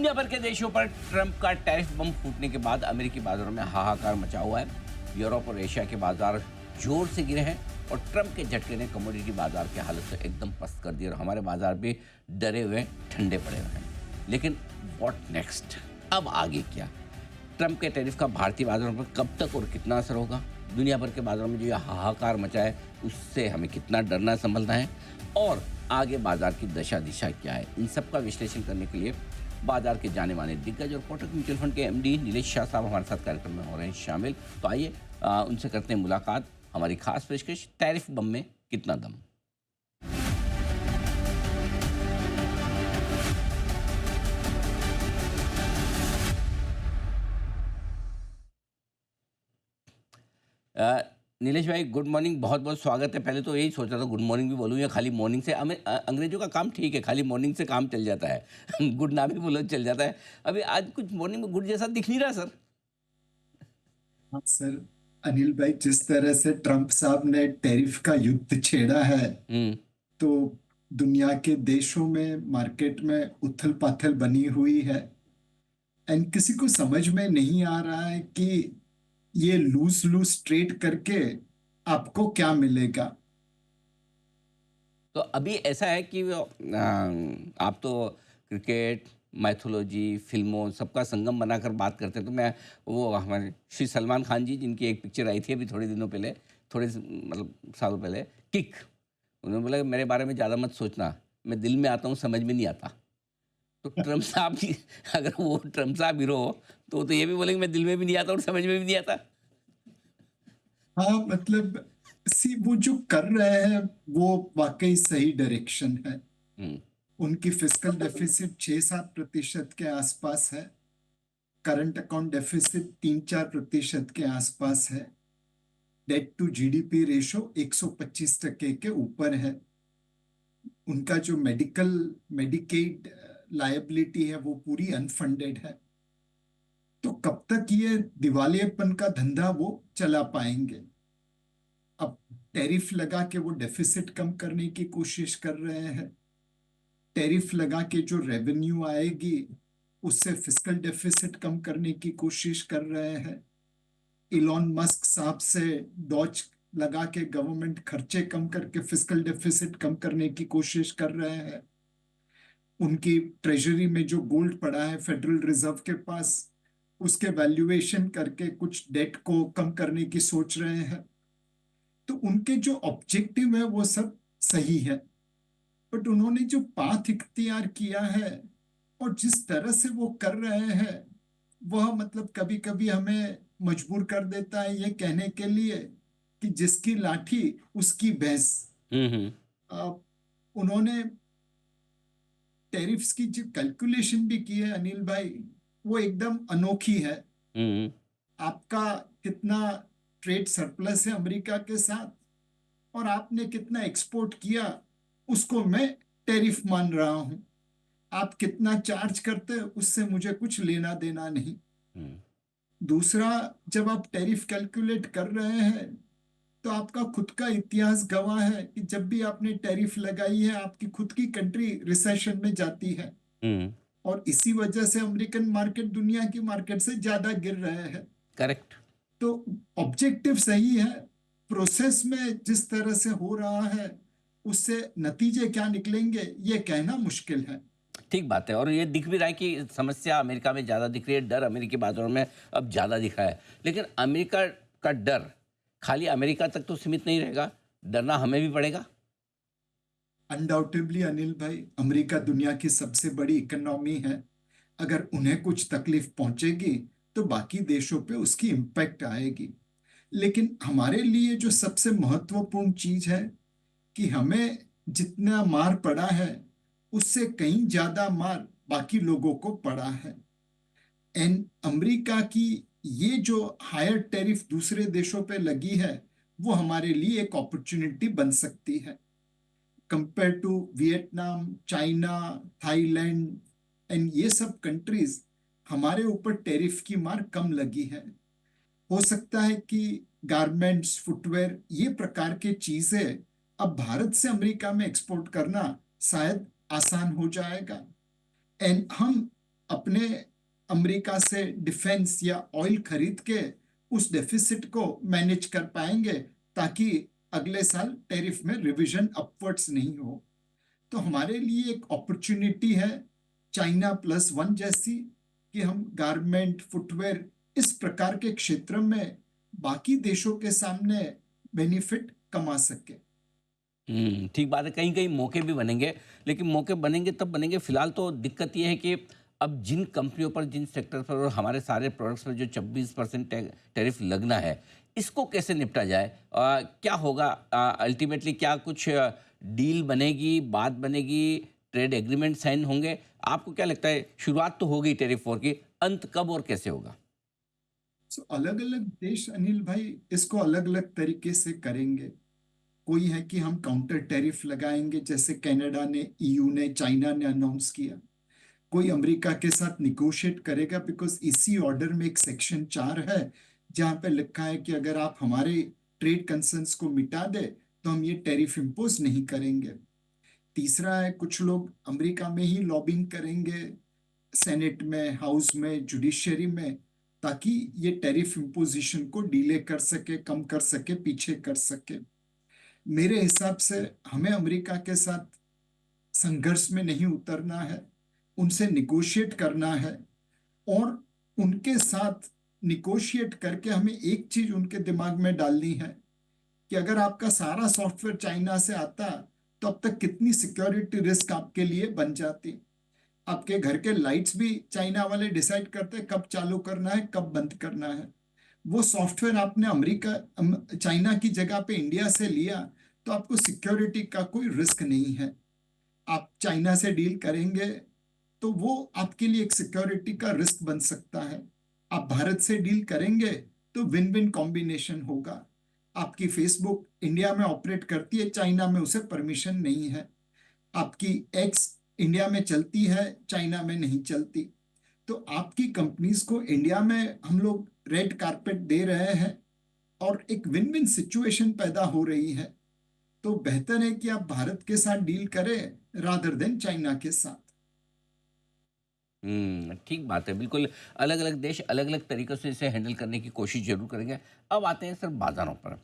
दुनिया भर के देशों पर ट्रंप का टैरिफ बम फूटने के बाद अमेरिकी बाजारों में हाहाकार मचा हुआ है। यूरोप और एशिया के बाजार जोर से गिरे हैं और ट्रंप के झटके ने कमोडिटी बाजार की हालत को एकदम पस्त कर दी और हमारे बाजार भी डरे हुए ठंडे पड़े हुए हैं। लेकिन व्हाट नेक्स्ट? अब आगे क्या? ट्रंप के टैरिफ का भारतीय बाजारों पर कब तक और कितना असर होगा? दुनिया भर के बाजारों में जो ये हाहाकार मचा है उससे हमें कितना डरना संभलना है और आगे बाजार की दशा दिशा क्या है? इन सब का विश्लेषण करने के लिए बाजार के जाने माने दिग्गज और कोटक म्यूचुअल फंड के एमडी नीलेश शाह साहब हमारे साथ कार्यक्रम में हो रहे हैं शामिल। तो आइए उनसे करते हैं मुलाकात। हमारी खास पेशकश, टैरिफ बम में कितना दम। नीलेश भाई, गुड मॉर्निंग, बहुत बहुत स्वागत है। पहले तो यही सोच रहा था गुड मॉर्निंग भी बोलूँ या खाली मॉर्निंग से। अंग्रेजों का काम ठीक है, खाली मॉर्निंग से काम चल जाता है गुड ना भी बोलो चल जाता है। अभी आज कुछ मॉर्निंग में गुड जैसा दिख नहीं रहा सर। हाँ सर। अनिल भाई, जिस तरह से ट्रंप साहब ने टैरिफ का युद्ध छेड़ा है, हम्म। तो दुनिया के देशों में मार्केट में उथल पाथल बनी हुई है। एंड किसी को समझ में नहीं आ रहा है कि ये लूज लूज ट्रेड करके आपको क्या मिलेगा। तो अभी ऐसा है कि आप तो क्रिकेट, मैथोलॉजी, फिल्मों सबका संगम बनाकर बात करते हैं। तो मैं वो हमारे श्री सलमान खान जी, जिनकी एक पिक्चर आई थी अभी थोड़े दिनों पहले, मतलब सालों पहले, किक। उन्होंने बोला कि मेरे बारे में ज़्यादा मत सोचना, मैं दिल में आता हूँ, समझ में नहीं आता। तो ट्रम्प साहब की अगर वो ट्रम्प साहब हीरो हो तो ये भी बोलेंगे मैं दिल में भी नहीं आता और समझ में भी नहीं आता। हाँ, मतलब सी वो जो कर रहे हैं वो वाकई सही डायरेक्शन है। हम्म। उनकी फिस्कल डेफिसिट 6-7% के आसपास है। करंट अकाउंट डेफिसिट 3-4% के आसपास है। डेट टू जीडीपी रेशो 125% के ऊपर है। उनका जो मेडिकेड लायबिलिटी है वो पूरी अनफंडेड है। तो कब तक ये दिवालियेपन का धंधा वो चला पाएंगे? अब टैरिफ लगा के वो डेफिसिट कम करने की कोशिश कर रहे हैं। टैरिफ लगा के जो रेवेन्यू आएगी उससे फिस्कल डेफिसिट कम करने की कोशिश कर रहे हैं। इलॉन मस्क साहब से डॉज लगा के गवर्नमेंट खर्चे कम करके फिस्कल डेफिसिट कम करने की कोशिश कर रहे हैं। उनकी ट्रेजरी में जो गोल्ड पड़ा है फेडरल रिजर्व के पास, उसके वैल्यूएशन करके कुछ डेट को कम करने की सोच रहे हैं। तो उनके जो ऑब्जेक्टिव है वो सब सही है, बट उन्होंने जो पाथ इख्तियार किया है और जिस तरह से वो कर रहे हैं वह मतलब कभी कभी हमें मजबूर कर देता है ये कहने के लिए कि जिसकी लाठी उसकी भैंस। हम्म। अ, उन्होंने टैरिफ्स की जो कैलकुलेशन भी की है अनिल भाई, वो एकदम अनोखी है। हम्म। आपका कितना ट्रेड सरप्लस है अमेरिका के साथ और आपने कितना एक्सपोर्ट किया, उसको मैं टैरिफ मान रहा हूं। आप कितना चार्ज करते हैं उससे मुझे कुछ लेना देना नहीं। हम्म। दूसरा, जब आप टैरिफ कैलकुलेट कर रहे हैं तो आपका खुद का इतिहास गवाह है कि जब भी आपने टैरिफ लगाई है आपकी खुद की कंट्री रिसेशन में जाती है। हम्म। और इसी वजह से अमेरिकन मार्केट दुनिया की मार्केट से ज्यादा गिर रहे हैं। करेक्ट। तो ऑब्जेक्टिव सही है, प्रोसेस में जिस तरह से हो रहा है उससे नतीजे क्या निकलेंगे ये कहना मुश्किल है। ठीक बात है और ये दिख भी रहा है कि समस्या अमेरिका में ज़्यादा दिख रही है, डर अमेरिकी बाजारों में अब ज़्यादा दिख रहा है। लेकिन अमेरिका का डर खाली अमेरिका तक तो सीमित नहीं रहेगा, डरना हमें भी पड़ेगा। अनडाउटेबली अनिल भाई, अमेरिका दुनिया की सबसे बड़ी इकोनॉमी है। अगर उन्हें कुछ तकलीफ पहुंचेगी तो बाकी देशों पे उसकी इम्पैक्ट आएगी। लेकिन हमारे लिए जो सबसे महत्वपूर्ण चीज है कि हमें जितना मार पड़ा है उससे कहीं ज्यादा मार बाकी लोगों को पड़ा है। एंड अमेरिका की ये जो हायर टैरिफ दूसरे देशों पे लगी है वो हमारे लिए एक अपॉर्चुनिटी बन सकती है। Compare to Vietnam, China, Thailand and ये सब कंट्रीज, हमारे ऊपर टैरिफ की मार कम लगी है। हो सकता है कि गारमेंट्स, फुटवेयर, ये प्रकार के चीजें अब भारत से अमेरिका में एक्सपोर्ट करना शायद आसान हो जाएगा। एंड हम अपने अमेरिका से डिफेंस या ऑयल खरीद के उस डेफिसिट को मैनेज कर पाएंगे, ताकि अगले साल टैरिफ में रिवीजन अपवर्ड्स नहीं हो। तो हमारे लिए एक अपॉर्चुनिटी है चाइना प्लस वन जैसी, कि हम गारमेंट, फुटवेयर, इस प्रकार के क्षेत्र में बाकी देशों के सामने बेनिफिट कमा सके। ठीक बात है। कहीं-कहीं मौके भी बनेंगे, लेकिन मौके बनेंगे तब बनेंगे, फिलहाल तो दिक्कत ये है कि अब जिन कंपनियों पर, जिन सेक्टर पर और हमारे सारे प्रोडक्ट्स पर जो 26% टैरिफ लगना है, इसको कैसे निपटा जाए? क्या होगा अल्टीमेटली, क्या कुछ डील बनेगी, बात बनेगी, ट्रेड एग्रीमेंट साइन होंगे? आपको क्या लगता है, शुरुआत तो हो गई टैरिफ वॉर की, अंत कब और कैसे होगा? अलग अलग देश अनिल भाई इसको अलग अलग तरीके से करेंगे। कोई है कि हम काउंटर टैरिफ लगाएंगे, जैसे कनाडा ने, ईयू ने, चाइना ने अनाउंस किया। कोई अमेरिका के साथ निगोशिएट करेगा, बिकॉज इसी ऑर्डर में एक सेक्शन 4 है जहां पे लिखा है कि अगर आप हमारे ट्रेड कंसर्न्स को मिटा दे तो हम ये टैरिफ इम्पोज नहीं करेंगे। तीसरा है, कुछ लोग अमेरिका में ही लॉबिंग करेंगे, सेनेट में, हाउस में, जुडिशरी में, ताकि ये टैरिफ इम्पोजिशन को डिले कर सके, कम कर सके, पीछे कर सके। मेरे हिसाब से हमें अमेरिका के साथ संघर्ष में नहीं उतरना है, उनसे निगोशिएट करना है। और उनके साथ निगोशिएट करके हमें एक चीज उनके दिमाग में डालनी है कि अगर आपका सारा सॉफ्टवेयर चाइना से आता तो अब तक कितनी सिक्योरिटी रिस्क आपके लिए बन जाती। आपके घर के लाइट्स भी चाइना वाले डिसाइड करते हैं कब चालू करना है, कब बंद करना है। वो सॉफ्टवेयर आपने चाइना की जगह पे इंडिया से लिया तो आपको सिक्योरिटी का कोई रिस्क नहीं है। आप चाइना से डील करेंगे तो वो आपके लिए एक सिक्योरिटी का रिस्क बन सकता है। आप भारत से डील करेंगे तो विन विन कॉम्बिनेशन होगा। आपकी फेसबुक इंडिया में ऑपरेट करती है, चाइना में उसे परमिशन नहीं है। आपकी एक्स इंडिया में चलती है, चाइना में नहीं चलती। तो आपकी कंपनीज को इंडिया में हम लोग रेड कारपेट दे रहे हैं और एक विन विन सिचुएशन पैदा हो रही है। तो बेहतर है कि आप भारत के साथ डील करें रादर देन चाइना के साथ। ठीक बात है। बिल्कुल, अलग-अलग देश अलग-अलग तरीकों से इसे हैंडल करने की कोशिश ज़रूर करेंगे। अब आते हैं सर बाज़ारों पर।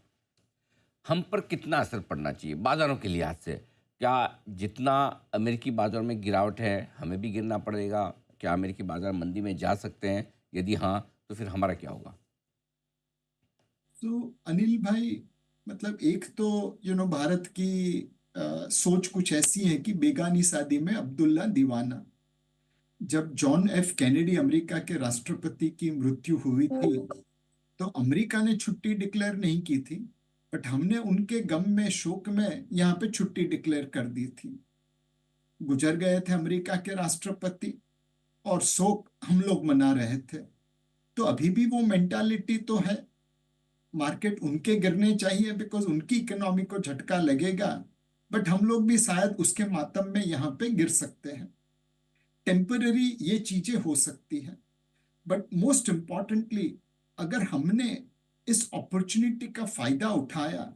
हम पर कितना असर पड़ना चाहिए बाज़ारों के लिहाज से? क्या जितना अमेरिकी बाज़ार में गिरावट है, हमें भी गिरना पड़ेगा? क्या अमेरिकी बाज़ार मंदी में जा सकते हैं? यदि हाँ, तो फिर हमारा क्या होगा? तो अनिल भाई, मतलब एक तो भारत की सोच कुछ ऐसी है कि बेगानी शादी में अब्दुल्ला दीवाना। जब जॉन एफ कैनेडी अमेरिका के राष्ट्रपति की मृत्यु हुई थी तो अमेरिका ने छुट्टी डिक्लेयर नहीं की थी, बट हमने उनके गम में, शोक में यहाँ पे छुट्टी डिक्लेयर कर दी थी। गुजर गए थे अमेरिका के राष्ट्रपति और शोक हम लोग मना रहे थे। तो अभी भी वो मेंटालिटी तो है। मार्केट उनके गिरने चाहिए बिकॉज उनकी इकोनॉमी को झटका लगेगा, बट हम लोग भी शायद उसके मातम में यहाँ पे गिर सकते हैं। टेम्पररी ये चीजें हो सकती हैं, बट मोस्ट इंपॉर्टेंटली अगर हमने इस अपॉर्चुनिटी का फायदा उठाया,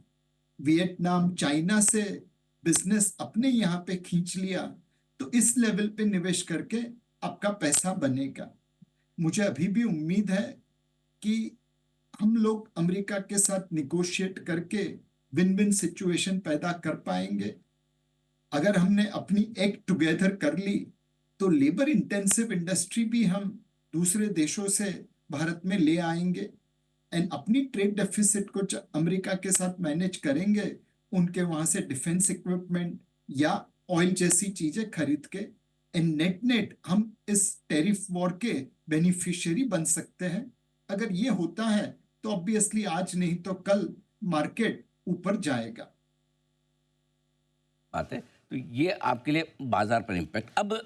वियतनाम, चाइना से बिजनेस अपने यहाँ पे खींच लिया, तो इस लेवल पे निवेश करके आपका पैसा बनेगा। मुझे अभी भी उम्मीद है कि हम लोग अमेरिका के साथ निगोशिएट करके विन विन सिचुएशन पैदा कर पाएंगे। अगर हमने अपनी एक्ट टुगेदर कर ली तो लेबर इंटेंसिव इंडस्ट्री भी हम दूसरे देशों से भारत में ले आएंगे एंड अपनी ट्रेड डेफिसिट को अमेरिका के साथ मैनेज करेंगे, उनके वहां से डिफेंस इक्विपमेंट या ऑयल जैसी चीजें खरीद के। एंड नेट नेट हम इस टैरिफ वॉर के बेनिफिशियरी बन सकते हैं। अगर ये होता है तो ऑब्वियसली आज नहीं तो कल मार्केट ऊपर जाएगा। बात है। तो ये आपके लिए बाज़ार पर इम्पैक्ट। अब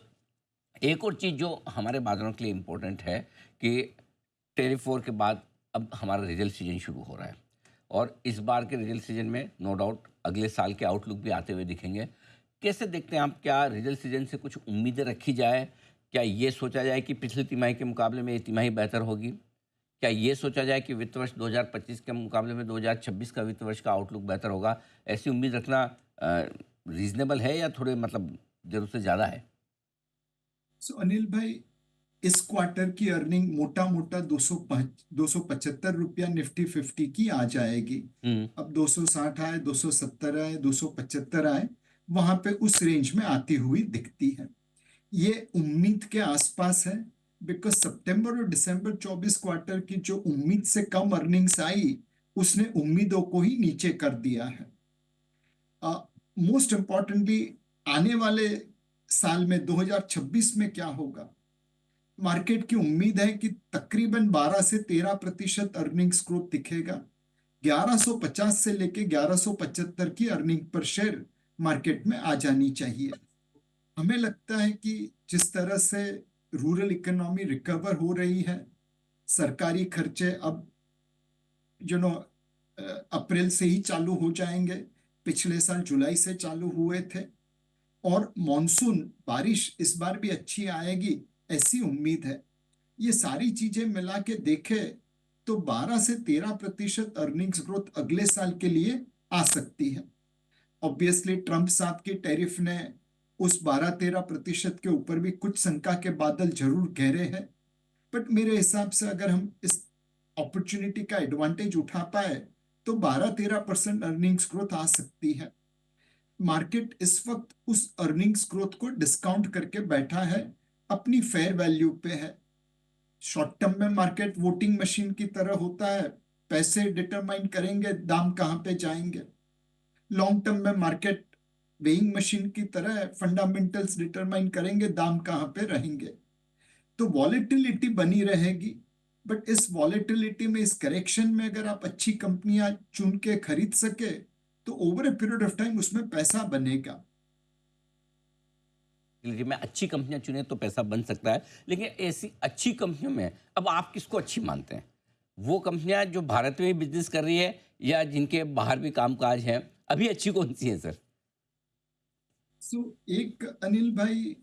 एक और चीज़ जो हमारे बाज़ारों के लिए इम्पोर्टेंट है कि टेरिफ वॉर के बाद अब हमारा रिजल्ट सीजन शुरू हो रहा है, और इस बार के रिजल्ट सीजन में नो डाउट अगले साल के आउटलुक भी आते हुए दिखेंगे। कैसे देखते हैं आप, क्या रिजल्ट सीजन से कुछ उम्मीदें रखी जाए? क्या ये सोचा जाए कि पिछली तिमाही के मुकाबले में ये तिमाही बेहतर होगी? क्या ये सोचा जाए कि वित्त वर्ष 2025 के मुकाबले में 2026 का वित्त वर्ष का आउटलुक बेहतर होगा? ऐसी उम्मीद रखना रीज़नेबल है या थोड़े मतलब ज़रूरत से ज़्यादा है? अनिल भाई, इस क्वार्टर की अर्निंग मोटा मोटा 275 रुपया निफ्टी 50 की आ जाएगी। हम्म। अब 260 आए, 270 आए, 275 आए, वहां पे उस रेंज में आती हुई दिखती है। ये उम्मीद के आसपास है, बिकॉज सितंबर और दिसंबर 24 क्वार्टर की जो उम्मीद से कम अर्निंग्स आई, उसने उम्मीदों को ही नीचे कर दिया है। मोस्ट इम्पॉर्टेंटली, आने वाले साल में 2026 में क्या होगा? मार्केट की उम्मीद है कि तकरीबन 12 से 13% अर्निंग्स ग्रोथ दिखेगा। 1150 से लेके 1175 की अर्निंग पर शेयर मार्केट में आ जानी चाहिए। हमें लगता है कि जिस तरह से रूरल इकोनॉमी रिकवर हो रही है, सरकारी खर्चे अब यू नो अप्रैल से ही चालू हो जाएंगे, पिछले साल जुलाई से चालू हुए थे, और मॉनसून बारिश इस बार भी अच्छी आएगी, ऐसी उम्मीद है। ये सारी चीजें मिला के देखे तो 12 से 13% अर्निंग्स ग्रोथ अगले साल के लिए आ सकती है। ऑब्वियसली ट्रंप साहब की टैरिफ ने उस 12-13% के ऊपर भी कुछ शंका के बादल जरूर गहरे हैं, बट मेरे हिसाब से अगर हम इस अपॉर्चुनिटी का एडवांटेज उठा पाए तो 12-13% अर्निंग्स ग्रोथ आ सकती है। मार्केट इस वक्त उस अर्निंग्स ग्रोथ को डिस्काउंट करके बैठा है, अपनी फेयर वैल्यू पे है। शॉर्ट टर्म में मार्केट वोटिंग मशीन की तरह होता है, पैसे डिटरमाइन करेंगे दाम कहां पे जाएंगे। लॉन्ग टर्म में मार्केट वेइंग मशीन की तरह है, फंडामेंटल्स डिटरमाइन करेंगे दाम कहां पे रहेंगे। तो वॉलेटिलिटी बनी रहेगी, बट इस वॉलेटिलिटी में, इस करेक्शन में अगर आप अच्छी कंपनियां चुन के खरीद सके तो over a period of time उसमें पैसा बनेगा। कि मैं अच्छी कंपनियां चुने तो पैसा बन सकता है, लेकिन ऐसी अच्छी कंपनियों में अब आप किसको अच्छी मानते हैं? वो कंपनियां जो भारत में ही बिजनेस कर रही है या जिनके बाहर भी कामकाज है, अभी अच्छी कौन सी है सर? सो एक अनिल भाई,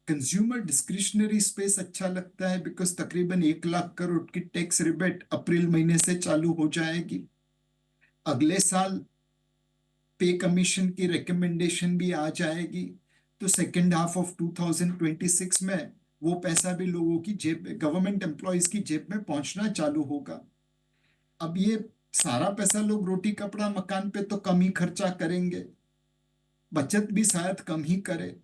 कंज्यूमर डिस्क्रिशनरी स्पेस अच्छा लगता है, बिकॉज तकरीबन 1 लाख करोड़ की टैक्स रिबेट अप्रैल महीने से चालू हो जाएगी। अगले साल पे कमीशन की रिकमेंडेशन भी आ जाएगी, तो सेकेंड हाफ ऑफ 2026 में वो पैसा भी लोगों की जेब में, गवर्नमेंट एम्प्लॉयज की जेब में पहुंचना चालू होगा। अब ये सारा पैसा लोग रोटी कपड़ा मकान पे तो कम ही खर्चा करेंगे, बचत भी शायद कम ही करे।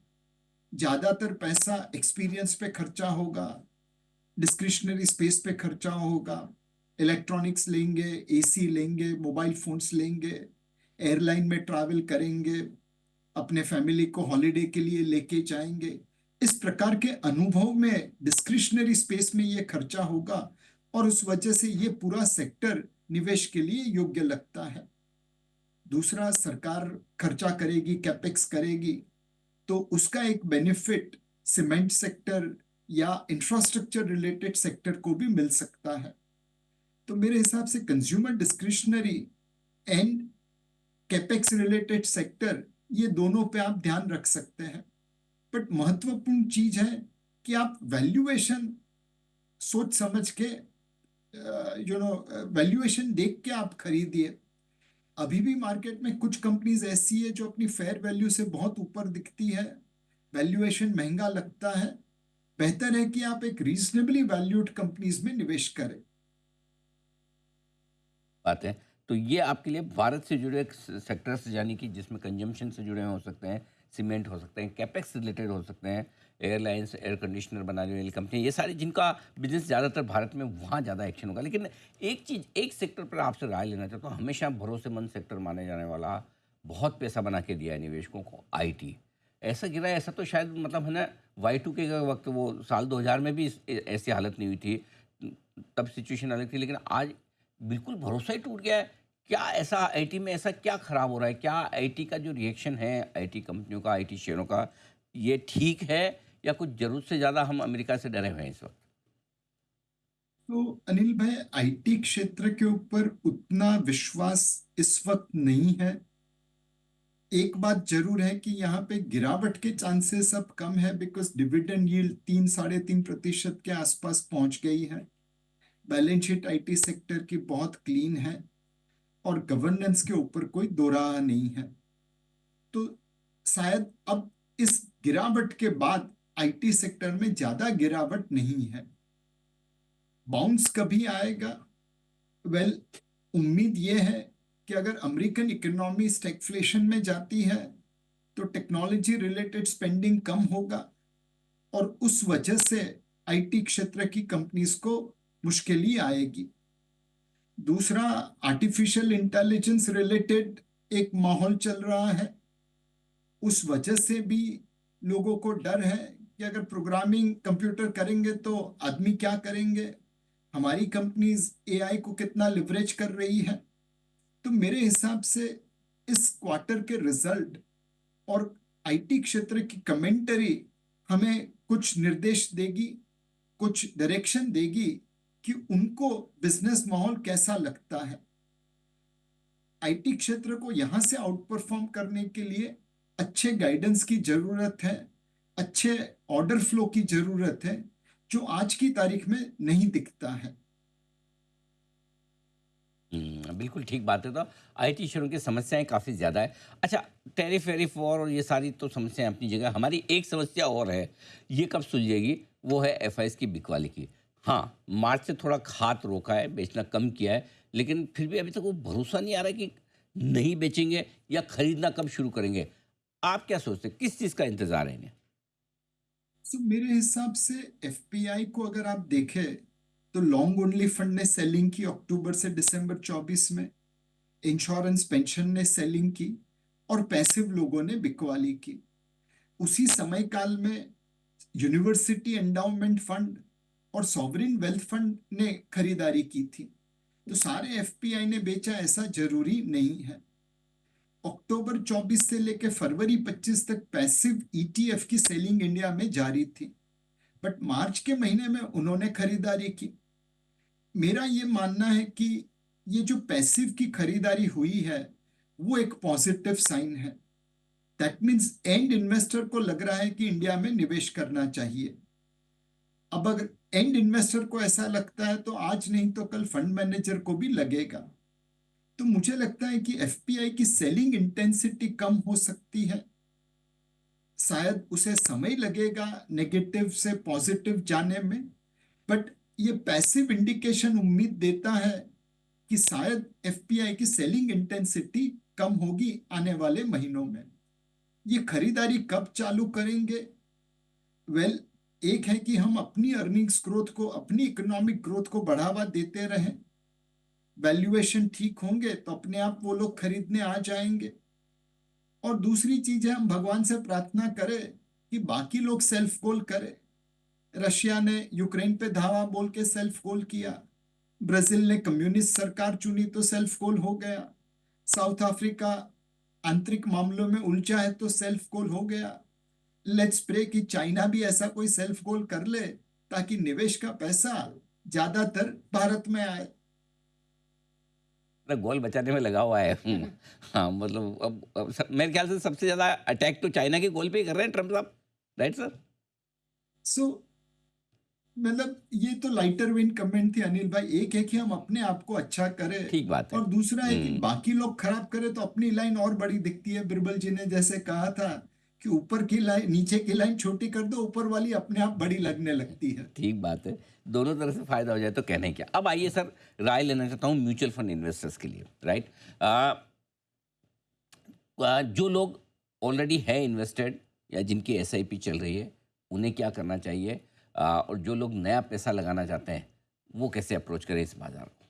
ज्यादातर पैसा एक्सपीरियंस पे खर्चा होगा, डिस्क्रिशनरी स्पेस पे खर्चा होगा। इलेक्ट्रॉनिक्स लेंगे, एसी लेंगे, मोबाइल फोन्स लेंगे, एयरलाइन में ट्रैवल करेंगे, अपने फैमिली को हॉलिडे के लिए लेके जाएंगे। इस प्रकार के अनुभव में डिस्क्रिशनरी स्पेस में ये खर्चा होगा, और उस वजह से ये पूरा सेक्टर निवेश के लिए योग्य लगता है। दूसरा, सरकार खर्चा करेगी, कैपेक्स करेगी, तो उसका एक बेनिफिट सीमेंट सेक्टर या इंफ्रास्ट्रक्चर रिलेटेड सेक्टर को भी मिल सकता है। तो मेरे हिसाब से consumer discretionary and capex related sector, ये दोनों पे आप ध्यान रख सकते हैं। बट महत्वपूर्ण चीज है कि आप वैल्यूएशन सोच समझ के, वैल्यूएशन देख के आप खरीदिए। अभी भी मार्केट में कुछ कंपनीज ऐसी है जो अपनी फेयर वैल्यू से बहुत ऊपर दिखती है, वैल्यूएशन महंगा लगता है। बेहतर है कि आप एक रीजनेबली वैल्यूड कंपनीज में निवेश करें। बात है। तो ये आपके लिए भारत से जुड़े सेक्टर्स, यानी कि जिसमें कंजम्पशन से जुड़े हो सकते हैं, सीमेंट हो सकते हैं, कैपेक्स रिलेटेड हो सकते हैं, एयरलाइंस, एयर कंडीशनर बनाने वाली कंपनी, ये सारी जिनका बिजनेस ज़्यादातर भारत में, वहाँ ज़्यादा एक्शन होगा। लेकिन एक चीज़, एक सेक्टर पर आपसे राय लेना चाहता हूँ। हमेशा भरोसेमंद सेक्टर माने जाने वाला, बहुत पैसा बना के दिया है निवेशकों को, आईटी। ऐसा गिरा है, ऐसा तो शायद मतलब है ना, Y2K का वक्त, वो साल 2000 में भी ऐसी हालत नहीं हुई थी, तब सिचुएशन अलग थी। लेकिन आज बिल्कुल भरोसा ही टूट गया है। क्या ऐसा आईटी में, ऐसा क्या खराब हो रहा है? क्या आईटी का जो रिएक्शन है, आईटी कंपनियों का, आईटी शेयरों का, ये ठीक है या कुछ जरूरत से ज़्यादा हम अमेरिका से डरे हुए हैं इस वक्त? तो अनिल भाई, आईटी क्षेत्र के ऊपर उतना विश्वास इस वक्त नहीं है। एक बात जरूर है कि यहाँ पे गिरावट के चांसेस अब कम है, बिकॉज डिविडेंड यील्ड 3-3.5% के आसपास पहुंच गई है। बैलेंस शीट आईटी सेक्टर की बहुत क्लीन है, और गवर्नेंस के ऊपर कोई दो राह नहीं है। तो शायद अब इस गिरावट के बाद आईटी सेक्टर में ज्यादा गिरावट नहीं है। बाउंस कभी आएगा? वेल, उम्मीद यह है कि अगर अमेरिकन इकोनॉमी स्टैगफ्लेशन में जाती है तो टेक्नोलॉजी रिलेटेड स्पेंडिंग कम होगा और उस वजह से आईटी क्षेत्र की कंपनीज को मुश्किल ही आएगी। दूसरा, आर्टिफिशियल इंटेलिजेंस रिलेटेड एक माहौल चल रहा है, उस वजह से भी लोगों को डर है कि अगर प्रोग्रामिंग कंप्यूटर करेंगे तो आदमी क्या करेंगे, हमारी कंपनीज एआई को कितना लिवरेज कर रही है। तो मेरे हिसाब से इस क्वार्टर के रिजल्ट और आईटी क्षेत्र की कमेंटरी हमें कुछ निर्देश देगी, कुछ डायरेक्शन देगी कि उनको बिजनेस माहौल कैसा लगता है। आईटी क्षेत्र को यहां से आउट परफॉर्म करने के लिए अच्छे गाइडेंस की जरूरत है, अच्छे ऑर्डर फ्लो की जरूरत है, जो आज की तारीख में नहीं दिखता है। बिल्कुल ठीक बात है। तो आईटी शुरू की समस्याएं काफ़ी ज़्यादा है। अच्छा, टैरिफ वेरिफ वॉर और ये सारी तो समस्याएं अपनी जगह, हमारी एक समस्या और है, ये कब सुलझेगी? वो है एफआईएस की बिकवाली की। हाँ, मार्च से थोड़ा खात रोका है, बेचना कम किया है, लेकिन फिर भी अभी तक वो भरोसा नहीं आ रहा है कि नहीं बेचेंगे या खरीदना कब शुरू करेंगे। आप क्या सोचते हैं, किस चीज़ का इंतजार है इन्हें? सो मेरे हिसाब से एफपीआई को अगर आप देखें तो लॉन्ग ओनली फंड ने सेलिंग की अक्टूबर से दिसंबर 24 में, इंश्योरेंस पेंशन ने सेलिंग की और पैसिव लोगों ने बिकवाली की। उसी समय काल में यूनिवर्सिटी एंडाउमेंट फंड और सॉवरिन वेल्थ फंड ने खरीदारी की थी। तो सारे एफपीआई ने बेचा ऐसा जरूरी नहीं है। अक्टूबर 24 से लेकर फरवरी 25 तक पैसिव ईटीएफ की सेलिंग इंडिया में जारी थी, बट मार्च के महीने में उन्होंने खरीदारी की। मेरा ये मानना है कि ये जो पैसिव की खरीदारी हुई है वो एक पॉजिटिव साइन है। दैट मीन्स एंड इन्वेस्टर को लग रहा है कि इंडिया में निवेश करना चाहिए। अब अगर एंड इन्वेस्टर को ऐसा लगता है तो आज नहीं तो कल फंड मैनेजर को भी लगेगा। तो मुझे लगता है कि एफपीआई की सेलिंग इंटेंसिटी कम हो सकती है, शायद उसे समय लगेगा नेगेटिव से पॉजिटिव जाने में, बट ये पैसिव इंडिकेशन उम्मीद देता है कि शायद एफपीआई की सेलिंग इंटेंसिटी कम होगी आने वाले महीनों में। ये खरीदारी कब चालू करेंगे? वेल, एक है कि हम अपनी अर्निंग्स ग्रोथ को, अपनी इकोनॉमिक ग्रोथ को बढ़ावा देते रहें, वैल्यूएशन ठीक होंगे तो अपने आप वो लोग खरीदने आ जाएंगे। और दूसरी चीज है, हम भगवान से प्रार्थना करें कि बाकी लोग सेल्फ गोल करें। रशिया ने यूक्रेन पे धावा बोल के सेल्फ गोल किया, ब्राजील ने कम्युनिस्ट सरकार चुनी तो सेल्फ गोल हो गया, साउथ अफ्रीका आंतरिक मामलों में उलझा है तो सेल्फ गोल हो गया। लेट्स प्रे कि चाइना भी ऐसा कोई सेल्फ गोल कर ले ताकि निवेश का पैसा ज्यादातर भारत में आए। अपना गोल बचाने में लगा हुआ है। हाँ, मतलब अब मेरे ख्याल से सबसे ज़्यादा अटैक तो चाइना के गोल पे ही कर रहे हैं ट्रम्प साहब, राइट सर? सो मतलब ये तो लाइटर वेन कमेंट थी अनिल भाई। एक है कि हम अपने आप को अच्छा करें ठीक बात है। और दूसरा है कि हम्म। बाकी लोग खराब करें तो अपनी लाइन और बड़ी दिखती है। बिरबल जी ने जैसे कहा था कि ऊपर की लाइन, नीचे की लाइन छोटी कर दो, ऊपर वाली अपने आप बड़ी लगने लगती है। ठीक बात है, दोनों तरफ से फायदा हो जाए तो कहने क्या। अब आइए सर, राय लेना चाहता हूँ म्यूचुअल फंड इन्वेस्टर्स के लिए, राइट? जो लोग ऑलरेडी है इन्वेस्टेड या जिनकी एसआईपी चल रही है, उन्हें क्या करना चाहिए? और जो लोग नया पैसा लगाना चाहते हैं, वो कैसे अप्रोच करें इस बाजार को?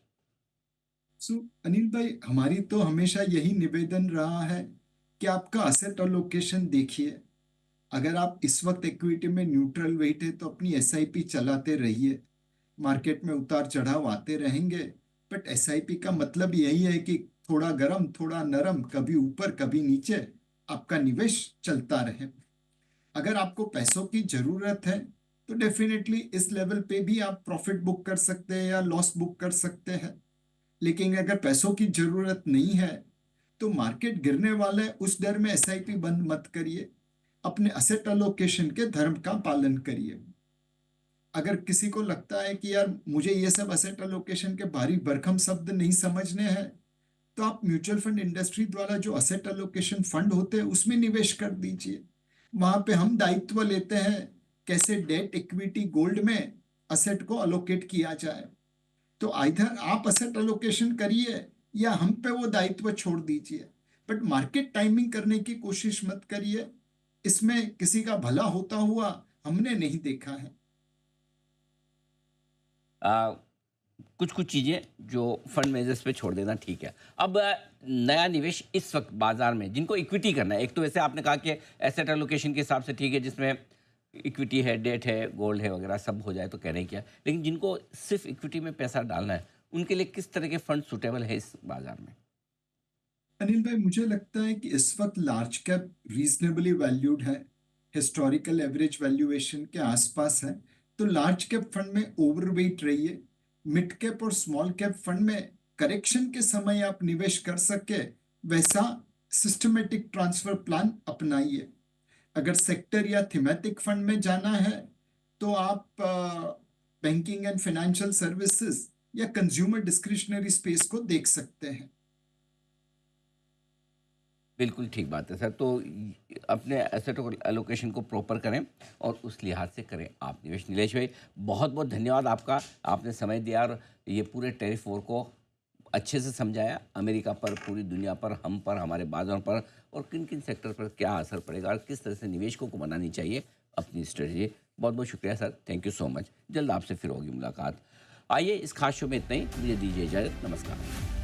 सो अनिल भाई, हमारी तो हमेशा यही निवेदन रहा है कि आपका असेट अलोकेशन देखिए। अगर आप इस वक्त इक्विटी में न्यूट्रल वेट है तो अपनी एसआईपी चलाते रहिए। मार्केट में उतार चढ़ाव आते रहेंगे, बट एसआईपी का मतलब यही है कि थोड़ा गरम थोड़ा नरम, कभी ऊपर कभी नीचे आपका निवेश चलता रहे। अगर आपको पैसों की जरूरत है तो डेफिनेटली इस लेवल पे भी आप प्रॉफिट बुक कर सकते हैं या लॉस बुक कर सकते हैं। लेकिन अगर पैसों की जरूरत नहीं है तो मार्केट गिरने वाला है उस डर में एसआईपी बंद मत करिए। अपने असेट अलोकेशन के धर्म का पालन करिए। अगर किसी को लगता है कि यार मुझे ये सब असेट अलोकेशन के भारी भरकम शब्द नहीं समझने हैं, तो आप म्यूचुअल फंड इंडस्ट्री द्वारा जो असेट अलोकेशन फंड होते हैं उसमें निवेश कर दीजिए। वहां पे हम दायित्व लेते हैं कैसे डेट, इक्विटी, गोल्ड में असेट को अलोकेट किया जाए। तो आइधर आप असेट अलोकेशन करिए या हम पे वो दायित्व छोड़ दीजिए, बट मार्केट टाइमिंग करने की कोशिश मत करिए। इसमें किसी का भला होता हुआ हमने नहीं देखा है। कुछ कुछ चीज़ें जो फंड मैनेजर्स पे छोड़ देना ठीक है। अब नया निवेश इस वक्त बाजार में जिनको इक्विटी करना है, एक तो वैसे आपने कहा कि एसेट एलोकेशन के हिसाब से ठीक है, जिसमें इक्विटी है, डेट है, गोल्ड है वगैरह सब हो जाए तो कहने क्या, लेकिन जिनको सिर्फ इक्विटी में पैसा डालना है उनके लिए किस तरह के फंड सुटेबल है इस बाजार में? अनिल भाई, मुझे लगता है कि इस वक्त लार्ज कैप रीजनेबली वैल्यूड है, हिस्टोरिकल एवरेज वैल्यूएशन के आसपास है। तो लार्ज कैप फंड में ओवरवेट रहिए। मिड कैप और स्मॉल कैप फंड में करेक्शन के समय आप निवेश कर सके वैसा सिस्टमेटिक ट्रांसफर प्लान अपनाइए। अगर सेक्टर या थीमेटिक फंड में जाना है तो आप बैंकिंग एंड फाइनेंशियल सर्विसेज या कंज्यूमर डिस्क्रिशनरी स्पेस को देख सकते हैं। बिल्कुल ठीक बात है सर। तो अपने एसेट एलोकेशन को प्रॉपर करें और उस लिहाज से करें आप निवेश। नीलेश भाई, बहुत बहुत धन्यवाद आपका, आपने समय दिया और ये पूरे टैरिफ वॉर को अच्छे से समझाया, अमेरिका पर, पूरी दुनिया पर, हम पर, हमारे बाजारों पर और किन किन सेक्टर पर क्या असर पड़ेगा और किस तरह से निवेशकों को बनानी चाहिए अपनी स्ट्रेटजी। बहुत बहुत शुक्रिया sir, thank you so much. जल्द आपसे फिर होगी मुलाकात। आइए, इस खास शो में इतना ही, मुझे दीजिए इजाज़त, नमस्कार।